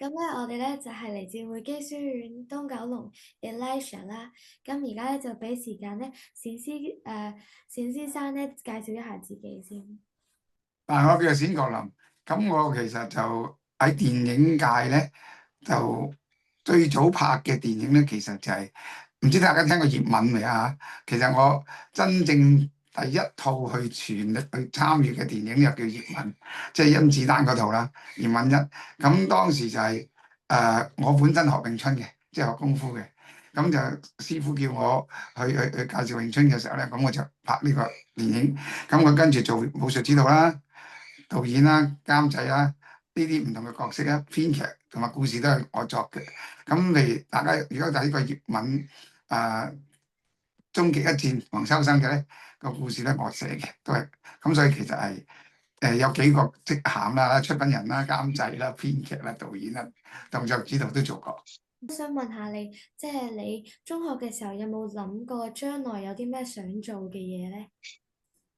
咁咧，我哋咧就係嚟自匯基書院東九龍 Elisha 啦。咁而家咧就俾時間咧，冼先生咧介紹一下自己先。我叫冼國林，咁我其實就喺電影界咧，就最早拍嘅電影咧，其實就係、唔知大家聽過葉問未啊？其實我真正第一套去全力去參與嘅電影就叫葉問，即係甄子丹嗰套啦，葉問一。咁當時就我本身學詠春嘅，即係學功夫嘅，咁就師傅叫我去介紹詠春嘅時候咧，咁我就拍呢個電影，咁我跟住做武術指導啦。導演啦、監製啦，呢啲唔同嘅角色啦、編劇同埋故事都係我作嘅。咁譬如大家如果睇呢個葉問啊，終極一戰黃秋生嘅咧個故事咧，我寫嘅都係咁，所以其實係有幾個職銜啦、出品人啦、監製啦、編劇啦、導演啦、動作指導都做過。我想問下你，即係你中學嘅時候有冇諗過將來有啲咩想做嘅嘢咧？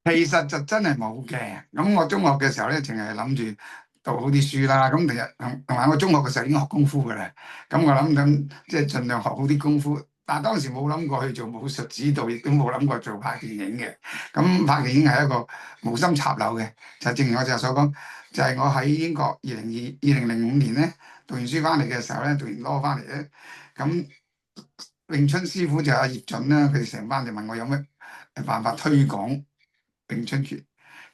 其實就真係冇嘅。咁我中學嘅時候咧，淨係諗住讀好啲書啦。咁第日同埋我中學嘅時候已經學功夫嘅啦。咁我諗緊即係盡量學好啲功夫。但係當時冇諗過去做武術指導，亦都冇諗過做拍電影嘅。咁拍電影係一個無心插柳嘅。就正如我就所講，就係我喺英國2005年咧讀完書翻嚟嘅時候咧，讀完 law 翻嚟咧，咁詠春師傅就阿葉準啦，佢哋成班就問我有咩辦法推廣詠春拳，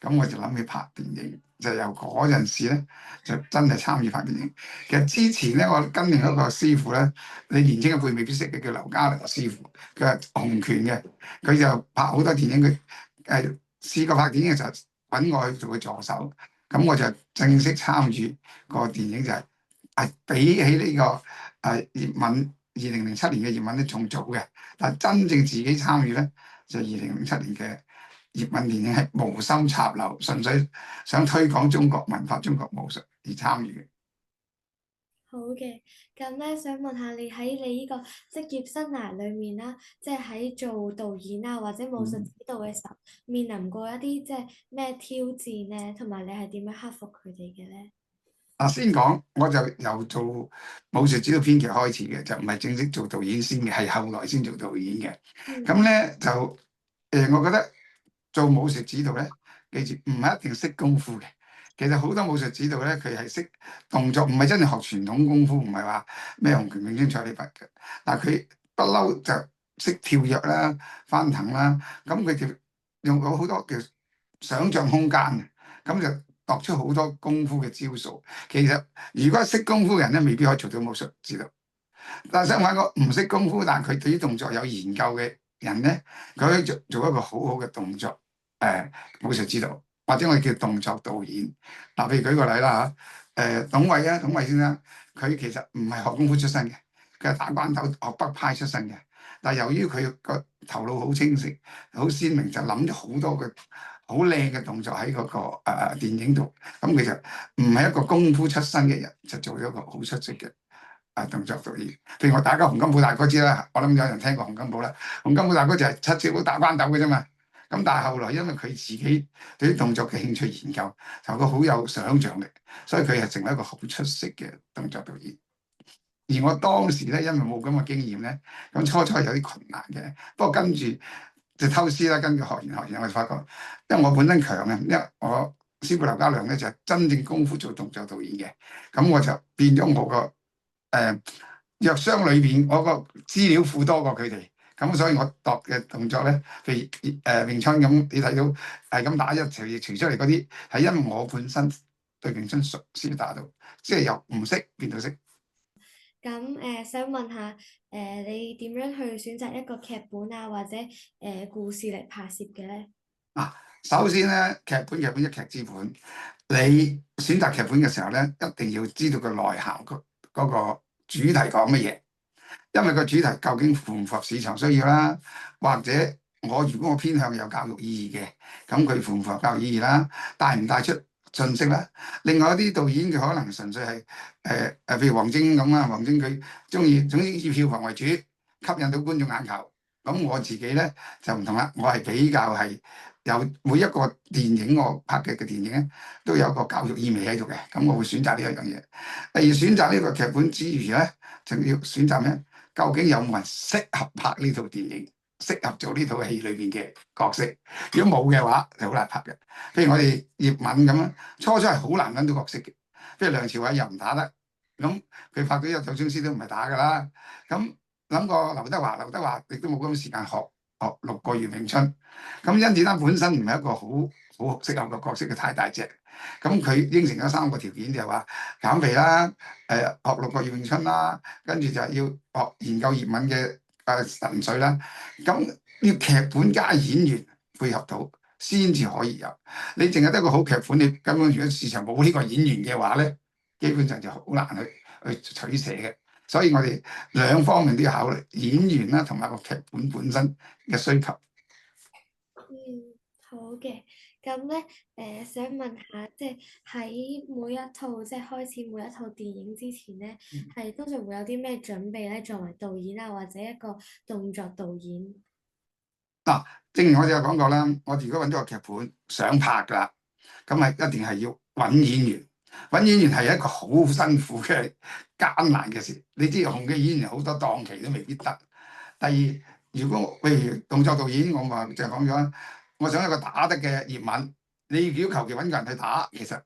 咁我就諗起拍電影，就由嗰陣時咧就真係參與拍電影。其實之前咧，我跟另一個師傅咧，你年輕一輩未必識嘅，叫劉嘉良師傅，佢係洪拳嘅，佢就拍好多電影。佢試過拍電影嘅時候揾我去做佢助手，咁我就正式參與個電影就係比起呢個葉問2007年嘅葉問咧仲早嘅，但係真正自己參與咧就2007年嘅。葉問電影係無心插柳，純粹想推廣中國文化、中國武術而參與嘅。好嘅，咁咧想問下你喺你呢個職業生涯裏面啦，即係喺做導演啊或者武術指導嘅時候，面臨過一啲即係咩挑戰咧，同埋你係點樣克服佢哋嘅咧？先講，我就由做武術指導編劇開始嘅，就唔係正式做導演先嘅，係後來先做導演嘅。咁嗯。咧就我覺得做武術指導咧，記住唔係一定識功夫嘅。其實好多武術指導咧，佢係識動作，唔係真係學傳統功夫，唔係話咩洪拳、詠春、蔡李佛嘅。但係佢不嬲就識跳躍啦、翻騰啦，咁佢就用咗好多叫想像空間嘅，咁就度出好多功夫嘅招數。其實如果識功夫嘅人咧，未必可以做到武術指導。但係相反，個唔識功夫，但係佢對於動作有研究嘅人咧，佢可以做一個好好嘅動作武術指導，或者我哋叫動作導演。嗱，譬如舉個例啦嚇，董偉啊，董偉先生，佢其實唔係學功夫出身嘅，佢係打關斗學北派出身嘅。但係由於佢個頭腦好清晰、好鮮明，就諗咗好多嘅好靚嘅動作喺嗰個電影度。咁其實唔係一個功夫出身嘅人，就做咗一個好出色嘅動作導演。譬如我大家洪金寶大哥知啦，我諗有人聽過洪金寶啦。洪金寶大哥就係七招打關斗嘅啫嘛。咁但係後來因為佢自己對啲動作嘅興趣研究，就佢好有想像力，所以佢係成為一個好出色嘅動作導演。而我當時咧，因為冇咁嘅經驗咧，咁初初有啲困難嘅。不過跟住就偷師啦，跟住學完學完，我就發覺，因為我本身強啊，因為我師傅劉家良咧就係真正功夫做動作導演嘅，咁我就變咗我個藥箱裏邊，我個資料庫多過佢哋，咁所以我度嘅動作咧，譬如詠春咁，你睇到係咁打一條嘢除出嚟嗰啲，係因為我本身對詠春熟先打到，即係由唔識變到識。咁想問下你點樣去選擇一個劇本啊，或者故事嚟拍攝嘅咧？啊，首先咧，劇本一劇之本，你選擇劇本嘅時候咧，一定要知道個內涵，嗰個主題講乜嘢，因為個主題究竟符唔符合市場需要啦，或者如果我偏向有教育意義嘅，咁佢符唔符合教育意義啦，帶唔帶出信息啦。另外一啲導演佢可能純粹係譬如黃晶咁啊，黃晶佢中意，總之以票房為主，吸引到觀眾眼球。咁我自己咧就唔同啦，我係比較係有每一個電影我拍嘅電影咧，都有個教育意味喺度嘅。咁我會選擇呢一樣嘢。第二，選擇呢個劇本之餘咧，仲要選擇咩？究竟有冇人適合拍呢套電影，適合做呢套戲裏邊嘅角色？如果冇嘅話，就好難拍嘅。譬如我哋葉問咁樣，初初係好難揾到角色嘅。譬如梁朝偉又唔打得，咁佢拍咗一套宗師都唔係打噶啦。咁諗過劉德華亦都冇咁時間學6個月詠春。咁甄子丹本身唔係一個好適合嘅角色，佢太大隻。咁佢應承咗3個條件，就係話減肥啦，學6個月詠春啦，跟住就係要學研究葉問嘅神髓啦。咁要劇本加演員配合到，先至可以有。你淨係得個好劇本，你根本如果市場冇呢個演員嘅話咧，基本上就好難去取捨嘅。所以我哋兩方面都要考慮演員啦，同埋個劇本本身嘅需求。嗯，好嘅。咁咧，想問下，即係喺每一套即係開始每一套電影之前咧，係通常會有啲咩準備咧？作為導演啊，或者一個動作導演。嗱，正如我哋有講過啦，我哋如果揾咗個劇本想拍㗎啦，咁係一定係要揾演員。揾演員係一個好辛苦嘅艱難嘅事。你知紅嘅演員好多檔期都未必得。第二，如果譬如動作導演，我話就講咗，我想一個打得嘅葉問，你如果求其揾個人去打，其實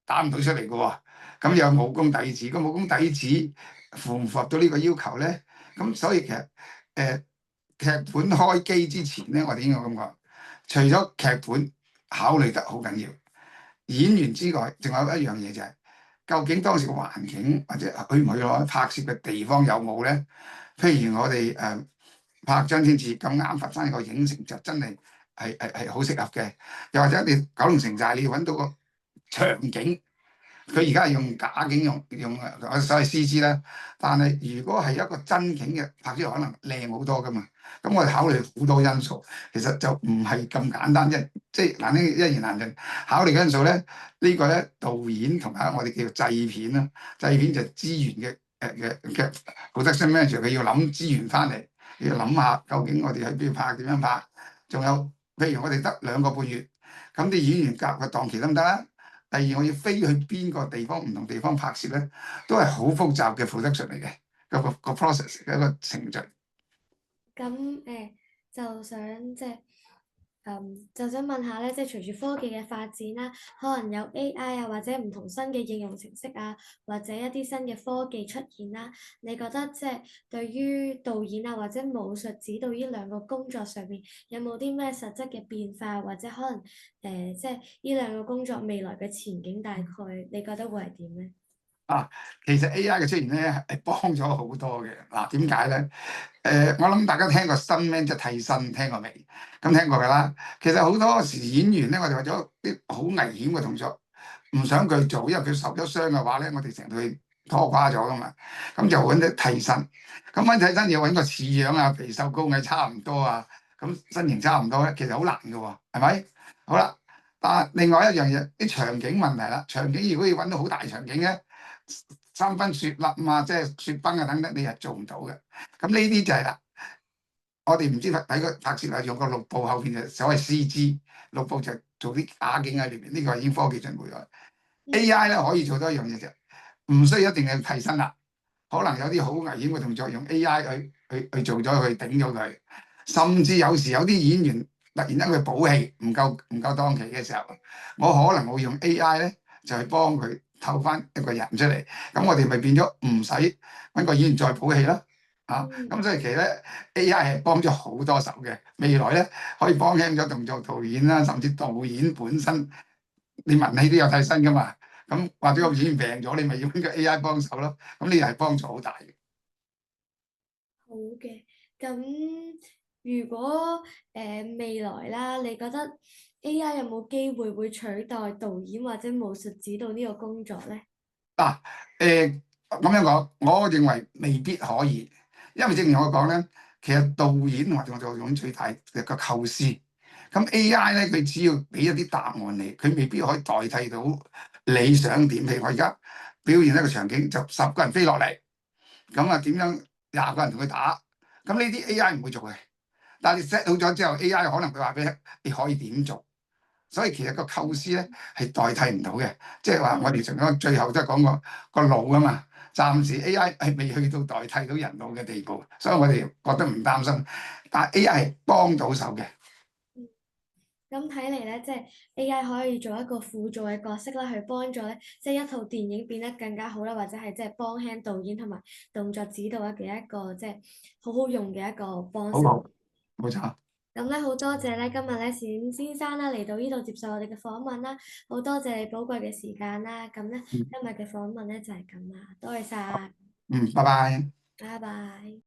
打唔到出嚟嘅喎。咁有武功底子，個武功底子符唔符合到呢個要求咧？咁所以其實誒。劇本開機之前咧，我哋應該咁講，除咗劇本考慮得好緊要，演員之外，仲有一樣嘢就係，究竟當時嘅環境或者去唔去攞拍攝嘅地方有冇咧？譬如我哋拍張天志咁啱，佛山個影城就真係好適合嘅。又或者你九龍城寨，你要揾到個場景。佢而家係用假景，用所謂 CG 啦，但係如果係一個真景嘅拍出嚟，可能靚好多噶嘛。咁我哋考慮好多因素，其實就唔係咁簡單，即係難聽一言難盡。考慮嘅因素咧，呢個咧導演同埋我哋叫做製片啦，製片就係資源嘅 production manager，佢要諗資源翻嚟，要諗下究竟我哋喺邊度拍，點樣拍。仲有譬如我哋得2個半月，咁啲演員夾個檔期得唔得啦？第二，我要飛去邊個地方，唔同地方拍攝咧，都係好複雜嘅 production 嚟嘅，個 process 嘅一個程序。咁就想即係就想問下咧，即係隨住科技嘅發展啦，可能有 AI 啊，或者唔同新嘅應用程式啊，或者一啲新嘅科技出現啦，你覺得即係對於導演啊，或者武術指導呢兩個工作上面，有冇啲咩實質嘅變化，或者可能即係呢兩個工作未來嘅前景大概，你覺得會係點咧？啊，其實 AI 嘅出現咧係幫咗好多嘅。嗱，點解咧？我諗大家聽過 stuntman 即係替身，聽過未？咁聽過㗎啦。其實好多時演員咧，我哋為咗啲好危險嘅動作，唔想佢做，因為佢受咗傷嘅話咧，我哋成日去拖垮咗㗎嘛。咁就揾啲替身。咁揾替身要揾個似樣啊，肥瘦高矮差唔多啊，咁身形差唔多咧，其實好難㗎喎，係咪？好啦，但係另外一樣嘢，啲場景問題啦。場景如果要揾到好大場景咧，三分雪粒啊，即係雪崩啊等等，你係做唔到嘅。咁呢啲就係啦，我哋唔知睇個拍攝係用個綠布後邊嘅所謂 CG，綠布就做啲假景喺裏邊，呢個已經科技進步咗。嗯 AI 咧可以做多一樣嘢啫，唔需要一定係替身啦，可能有啲好危險嘅動作用 AI 去做咗，去頂咗佢。甚至有時有啲演員突然間佢補氣唔夠當期嘅時候，我可能會用 AI 咧就係幫佢透翻一個人出嚟，咁我哋咪變咗唔使揾個演員再補氣咯。啊，嗯。咁所以其實咧 AI 係幫咗好多手嘅，未來咧可以幫輕咗動作導演啦，甚至導演本身，你文戲都有替身噶嘛，咁或者個演員病咗，你咪要揾個 AI 幫手咯，咁呢個係幫助好大嘅。好嘅，咁如果未來啦，你覺得 AI 有冇機會會取代導演或者武術指導呢個工作咧？嗱，咁樣講，我認為未必可以，因為正如我講咧，其實導演或者我做用最大嘅個構思，咁 AI 咧佢只要俾一啲答案你，佢未必可以代替到你想點。譬如我而家表現一個場景，就10個人飛落嚟，咁啊點樣20個人同佢打，咁呢啲 AI 唔會做嘅。但係你 set 好咗之後，AI 可能會話俾你可以點做。所以其實個構思咧係代替唔到嘅，即係話我哋成個最後都係講個腦啊嘛。暫時 AI 係未去到代替到人腦嘅地步，所以我哋覺得唔擔心。但係 AI 係幫到手嘅。咁睇嚟咧，即係 AI 可以做一個輔助嘅角色啦，去幫助咧，即係一套電影變得更加好啦，或者係即係幫輕導演同埋動作指導嘅一個即係好好用嘅一個幫手。好好，冇錯。咁咧好多謝咧今日咧冼先生啦嚟到呢度接受我哋嘅訪問啦，好多謝你寶貴嘅時間啦。咁咧嗯今日嘅訪問咧就係咁啦，多謝晒，嗯，拜拜。拜拜。